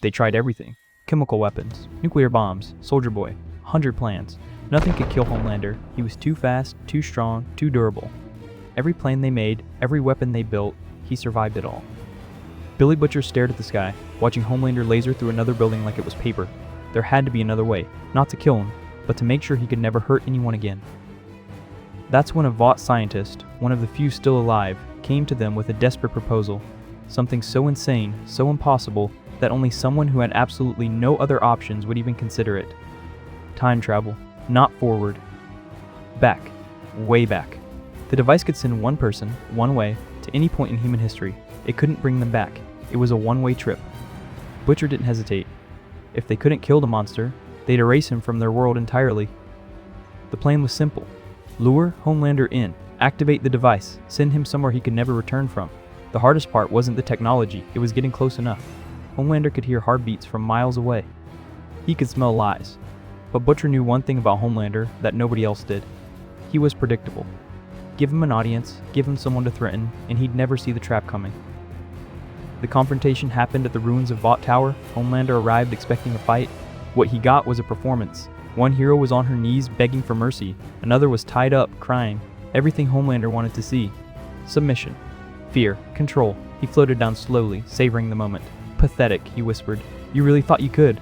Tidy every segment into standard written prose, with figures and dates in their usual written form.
They tried everything. Chemical weapons, nuclear bombs, Soldier Boy, 100 plans. Nothing could kill Homelander. He was too fast, too strong, too durable. Every plane they made, every weapon they built, he survived it all. Billy Butcher stared at the sky, watching Homelander laser through another building like it was paper. There had to be another way, not to kill him, but to make sure he could never hurt anyone again. That's when a Vought scientist, one of the few still alive, came to them with a desperate proposal. Something so insane, so impossible, that only someone who had absolutely no other options would even consider it. Time travel, not forward. Back. Way back. The device could send one person, one way, to any point in human history. It couldn't bring them back. It was a one-way trip. Butcher didn't hesitate. If they couldn't kill the monster, they'd erase him from their world entirely. The plan was simple. Lure Homelander in, activate the device, send him somewhere he could never return from. The hardest part wasn't the technology, it was getting close enough. Homelander could hear heartbeats from miles away. He could smell lies. But Butcher knew one thing about Homelander that nobody else did. He was predictable. Give him an audience, give him someone to threaten, and he'd never see the trap coming. The confrontation happened at the ruins of Vought Tower. Homelander arrived expecting a fight. What he got was a performance. One hero was on her knees begging for mercy. Another was tied up, crying. Everything Homelander wanted to see. Submission. Fear. Control. He floated down slowly, savoring the moment. Pathetic, he whispered. You really thought you could?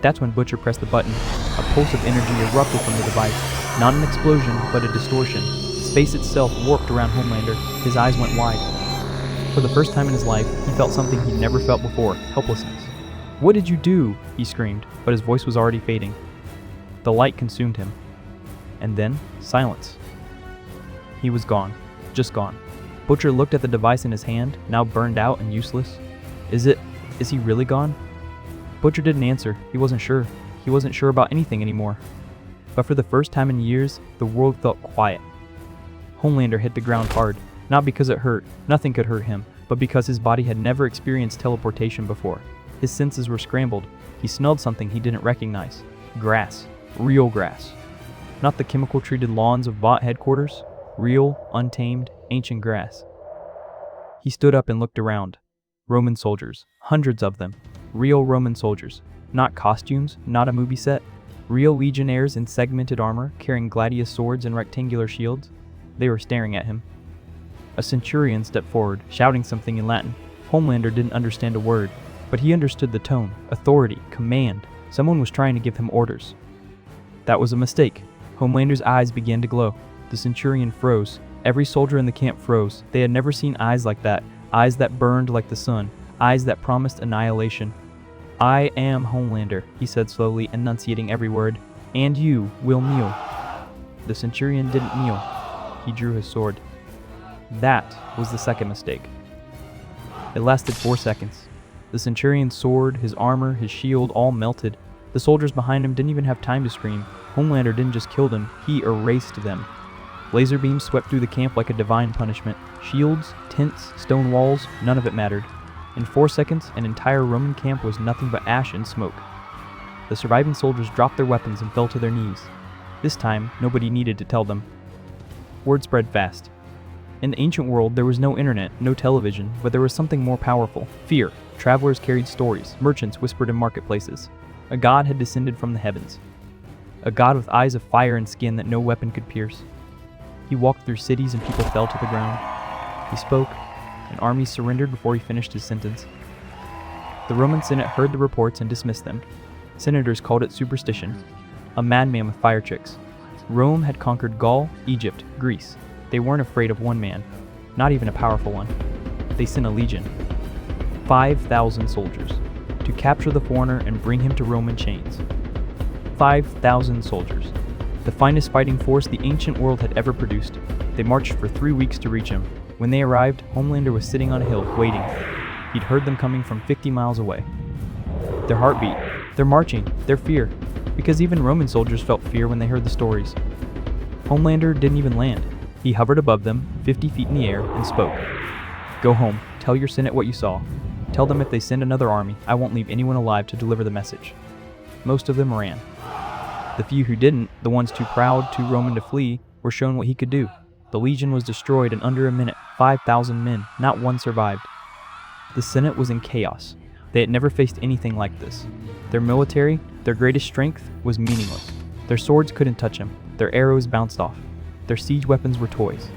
That's when Butcher pressed the button. A pulse of energy erupted from the device. Not an explosion, but a distortion. Space itself warped around Homelander. His eyes went wide. For the first time in his life, he felt something he'd never felt before, helplessness. What did you do? He screamed, but his voice was already fading. The light consumed him. And then, silence. He was gone. Just gone. Butcher looked at the device in his hand, now burned out and useless. Is he really gone? Butcher didn't answer. He wasn't sure. He wasn't sure about anything anymore. But for the first time in years, the world felt quiet. Homelander hit the ground hard, not because it hurt, nothing could hurt him, but because his body had never experienced teleportation before. His senses were scrambled. He smelled something he didn't recognize. Grass. Real grass. Not the chemical-treated lawns of Vought headquarters. Real, untamed, ancient grass. He stood up and looked around. Roman soldiers. Hundreds of them. Real Roman soldiers. Not costumes, not a movie set. Real legionnaires in segmented armor, carrying gladius swords and rectangular shields. They were staring at him. A centurion stepped forward, shouting something in Latin. Homelander didn't understand a word, but he understood the tone, authority, command. Someone was trying to give him orders. That was a mistake. Homelander's eyes began to glow. The centurion froze. Every soldier in the camp froze. They had never seen eyes like that, eyes that burned like the sun, eyes that promised annihilation. I am Homelander, he said slowly, enunciating every word, and you will kneel. The centurion didn't kneel. He drew his sword. That was the second mistake. It lasted 4 seconds. The centurion's sword, his armor, his shield all melted. The soldiers behind him didn't even have time to scream. Homelander didn't just kill them, he erased them. Laser beams swept through the camp like a divine punishment. Shields, tents, stone walls, none of it mattered. In 4 seconds, an entire Roman camp was nothing but ash and smoke. The surviving soldiers dropped their weapons and fell to their knees. This time, nobody needed to tell them. Word spread fast. In the ancient world, there was no internet, no television, but there was something more powerful. Fear. Travelers carried stories. Merchants whispered in marketplaces. A god had descended from the heavens. A god with eyes of fire and skin that no weapon could pierce. He walked through cities and people fell to the ground. He spoke, and armies surrendered before he finished his sentence. The Roman Senate heard the reports and dismissed them. Senators called it superstition. A madman with fire tricks. Rome had conquered Gaul, Egypt, Greece. They weren't afraid of one man, not even a powerful one. They sent a legion. 5,000 soldiers, to capture the foreigner and bring him to Roman chains. 5,000 soldiers, the finest fighting force the ancient world had ever produced. They marched for 3 weeks to reach him. When they arrived, Homelander was sitting on a hill, waiting. He'd heard them coming from 50 miles away. Their heartbeat, their marching, their fear, because even Roman soldiers felt fear when they heard the stories. Homelander didn't even land. He hovered above them, 50 feet in the air, and spoke. Go home, tell your Senate what you saw. Tell them if they send another army, I won't leave anyone alive to deliver the message. Most of them ran. The few who didn't, the ones too proud, too Roman to flee, were shown what he could do. The legion was destroyed in under a minute. 5,000 men, not one survived. The Senate was in chaos. They had never faced anything like this. Their military, their greatest strength, was meaningless. Their swords couldn't touch him. Their arrows bounced off. Their siege weapons were toys.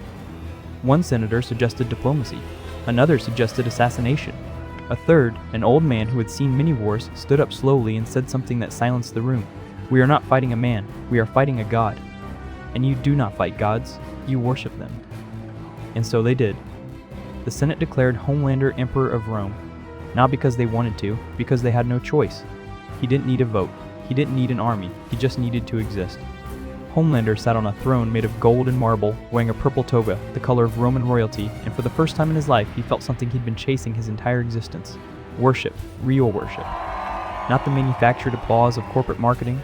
One senator suggested diplomacy. Another suggested assassination. A third, an old man who had seen many wars, stood up slowly and said something that silenced the room. "We are not fighting a man, we are fighting a god. And you do not fight gods, you worship them." And so they did. The Senate declared Homelander Emperor of Rome, not because they wanted to, because they had no choice. He didn't need a vote. He didn't need an army. He just needed to exist. Homelander sat on a throne made of gold and marble, wearing a purple toga, the color of Roman royalty, and for the first time in his life, he felt something he'd been chasing his entire existence. Worship. Real worship. Not the manufactured applause of corporate marketing,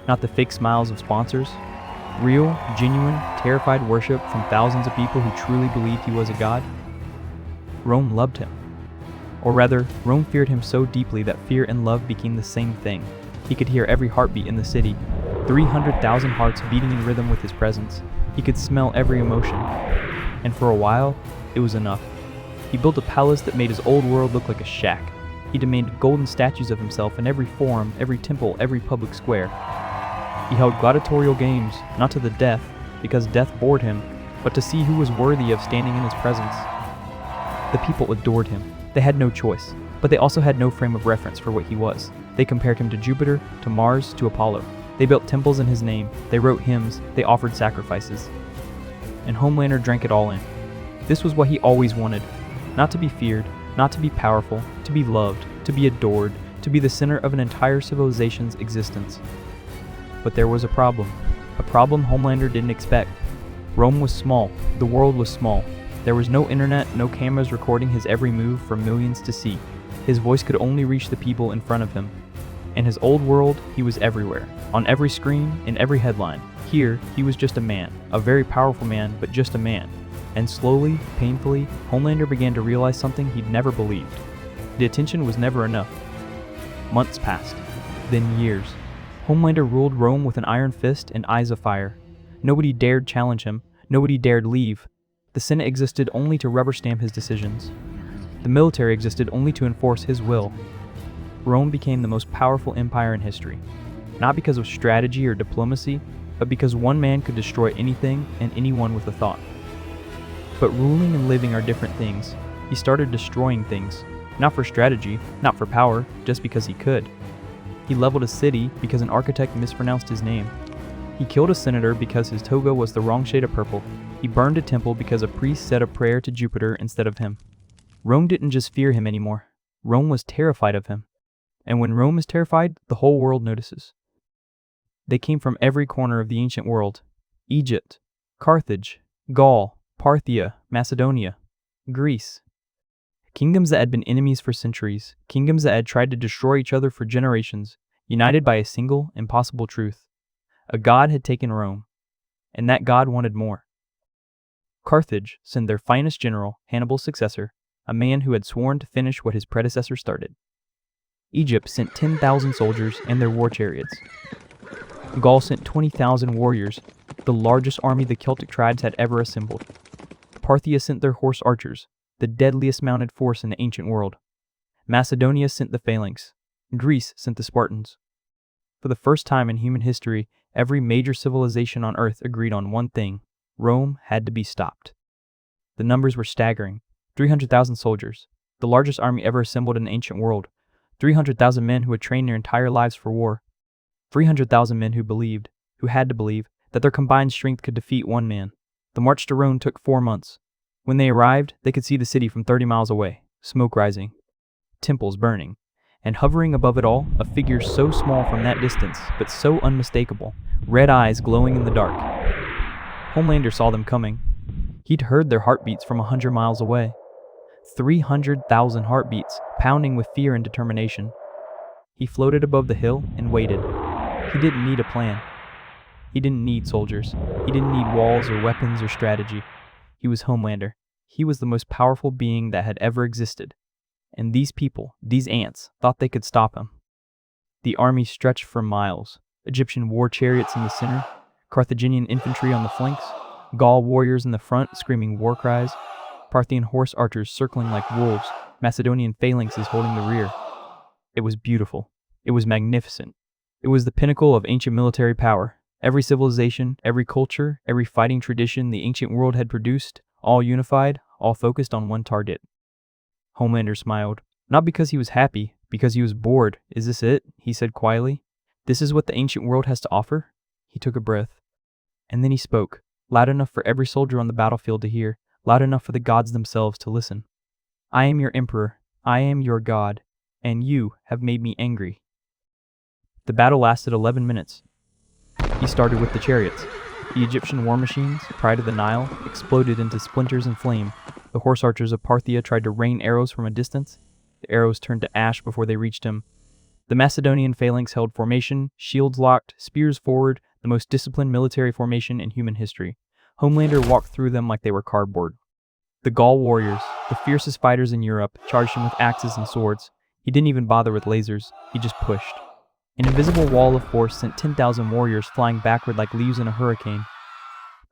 not the fake smiles of sponsors. Real, genuine, terrified worship from thousands of people who truly believed he was a god. Rome loved him. Or rather, Rome feared him so deeply that fear and love became the same thing. He could hear every heartbeat in the city, 300,000 hearts beating in rhythm with his presence. He could smell every emotion. And for a while, it was enough. He built a palace that made his old world look like a shack. He demanded golden statues of himself in every forum, every temple, every public square. He held gladiatorial games, not to the death, because death bored him, but to see who was worthy of standing in his presence. The people adored him. They had no choice, but they also had no frame of reference for what he was. They compared him to Jupiter, to Mars, to Apollo. They built temples in his name, they wrote hymns, they offered sacrifices. And Homelander drank it all in. This was what he always wanted. Not to be feared, not to be powerful, to be loved, to be adored, to be the center of an entire civilization's existence. But there was a problem Homelander didn't expect. Rome was small, the world was small. There was no internet, no cameras recording his every move for millions to see. His voice could only reach the people in front of him. In his old world, he was everywhere, on every screen, in every headline. Here, he was just a man, a very powerful man, but just a man. And slowly, painfully, Homelander began to realize something he'd never believed. The attention was never enough. Months passed, then years. Homelander ruled Rome with an iron fist and eyes of fire. Nobody dared challenge him, nobody dared leave. The Senate existed only to rubber stamp his decisions. The military existed only to enforce his will. Rome became the most powerful empire in history, not because of strategy or diplomacy, but because one man could destroy anything and anyone with a thought. But ruling and living are different things. He started destroying things, not for strategy, not for power, just because he could. He leveled a city because an architect mispronounced his name. He killed a senator because his toga was the wrong shade of purple. He burned a temple because a priest said a prayer to Jupiter instead of him. Rome didn't just fear him anymore. Rome was terrified of him. And when Rome is terrified, the whole world notices. They came from every corner of the ancient world. Egypt, Carthage, Gaul, Parthia, Macedonia, Greece. Kingdoms that had been enemies for centuries, kingdoms that had tried to destroy each other for generations, united by a single, impossible truth. A god had taken Rome, and that god wanted more. Carthage sent their finest general, Hannibal's successor, a man who had sworn to finish what his predecessor started. Egypt sent 10,000 soldiers and their war chariots. Gaul sent 20,000 warriors, the largest army the Celtic tribes had ever assembled. Parthia sent their horse archers, the deadliest mounted force in the ancient world. Macedonia sent the phalanx. Greece sent the Spartans. For the first time in human history, every major civilization on Earth agreed on one thing: Rome had to be stopped. The numbers were staggering. 300,000 soldiers, the largest army ever assembled in the ancient world. 300,000 men who had trained their entire lives for war. 300,000 men who believed, who had to believe, that their combined strength could defeat one man. The march to Rome took 4 months. When they arrived, they could see the city from 30 miles away, smoke rising, temples burning, and hovering above it all, a figure so small from that distance, but so unmistakable, red eyes glowing in the dark. Homelander saw them coming. He'd heard their heartbeats from 100 miles away. 300,000 heartbeats, pounding with fear and determination. He floated above the hill and waited. He didn't need a plan. He didn't need soldiers. He didn't need walls or weapons or strategy. He was Homelander. He was the most powerful being that had ever existed. And these people, these ants, thought they could stop him. The army stretched for miles. Egyptian war chariots in the center, Carthaginian infantry on the flanks, Gaul warriors in the front screaming war cries, Parthian horse archers circling like wolves, Macedonian phalanxes holding the rear. It was beautiful. It was magnificent. It was the pinnacle of ancient military power. Every civilization, every culture, every fighting tradition the ancient world had produced, all unified, all focused on one target. Homelander smiled. Not because he was happy, because he was bored. Is this it? He said quietly. This is what the ancient world has to offer? He took a breath. And then he spoke, loud enough for every soldier on the battlefield to hear, loud enough for the gods themselves to listen. I am your emperor. I am your god. And you have made me angry. The battle lasted 11 minutes. He started with the chariots. The Egyptian war machines, pride of the Nile, exploded into splinters and flame. The horse archers of Parthia tried to rain arrows from a distance. The arrows turned to ash before they reached him. The Macedonian phalanx held formation, shields locked, spears forward, the most disciplined military formation in human history. Homelander walked through them like they were cardboard. The Gaul warriors, the fiercest fighters in Europe, charged him with axes and swords. He didn't even bother with lasers, he just pushed. An invisible wall of force sent 10,000 warriors flying backward like leaves in a hurricane.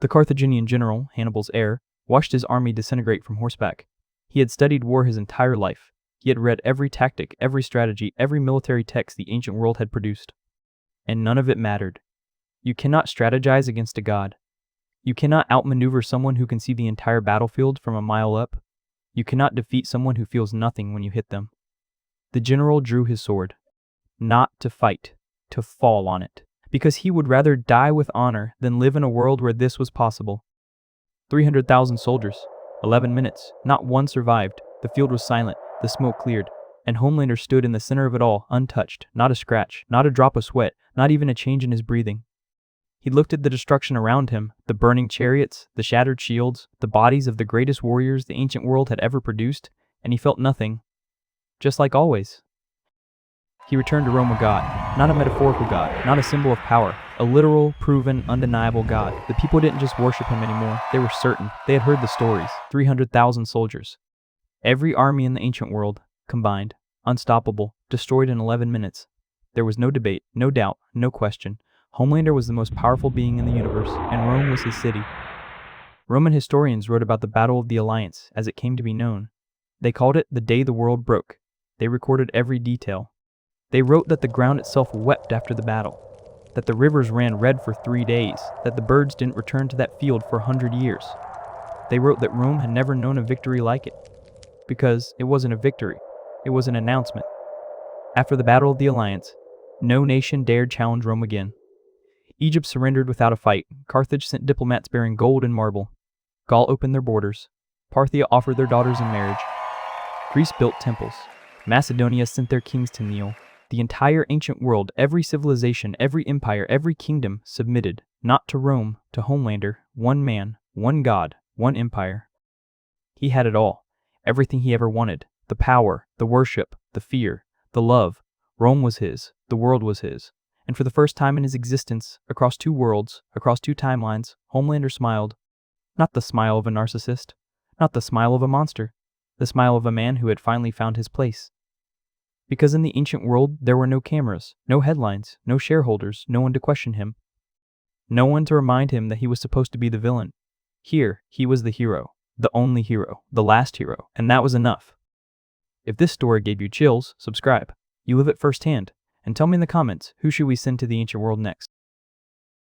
The Carthaginian general, Hannibal's heir, watched his army disintegrate from horseback. He had studied war his entire life. He had read every tactic, every strategy, every military text the ancient world had produced. And none of it mattered. You cannot strategize against a god. You cannot outmaneuver someone who can see the entire battlefield from a mile up. You cannot defeat someone who feels nothing when you hit them. The general drew his sword. Not to fight, to fall on it, because he would rather die with honor than live in a world where this was possible. 300,000 soldiers, 11 minutes, not one survived. The field was silent, the smoke cleared, and Homelander stood in the center of it all, untouched, not a scratch, not a drop of sweat, not even a change in his breathing. He looked at the destruction around him, the burning chariots, the shattered shields, the bodies of the greatest warriors the ancient world had ever produced, and he felt nothing, just like always. He returned to Rome a god, not a metaphorical god, not a symbol of power, a literal, proven, undeniable god. The people didn't just worship him anymore, they were certain. They had heard the stories. 300,000 soldiers. Every army in the ancient world, combined, unstoppable, destroyed in 11 minutes. There was no debate, no doubt, no question. Homelander was the most powerful being in the universe, and Rome was his city. Roman historians wrote about the Battle of the Alliance, as it came to be known. They called it the day the world broke. They recorded every detail. They wrote that the ground itself wept after the battle, that the rivers ran red for 3 days, that the birds didn't return to that field for 100 years. They wrote that Rome had never known a victory like it, because it wasn't a victory, it was an announcement. After the Battle of the Alliance, no nation dared challenge Rome again. Egypt surrendered without a fight. Carthage sent diplomats bearing gold and marble. Gaul opened their borders. Parthia offered their daughters in marriage. Greece built temples. Macedonia sent their kings to kneel. The entire ancient world, every civilization, every empire, every kingdom submitted, not to Rome, to Homelander, one man, one god, one empire. He had it all, everything he ever wanted, the power, the worship, the fear, the love. Rome was his, the world was his. And for the first time in his existence, across 2 worlds, across 2 timelines, Homelander smiled. Not the smile of a narcissist, not the smile of a monster, the smile of a man who had finally found his place. Because in the ancient world, there were no cameras, no headlines, no shareholders, no one to question him. No one to remind him that he was supposed to be the villain. Here, he was the hero, the only hero, the last hero, and that was enough. If this story gave you chills, subscribe. You live it firsthand. And tell me in the comments, who should we send to the ancient world next?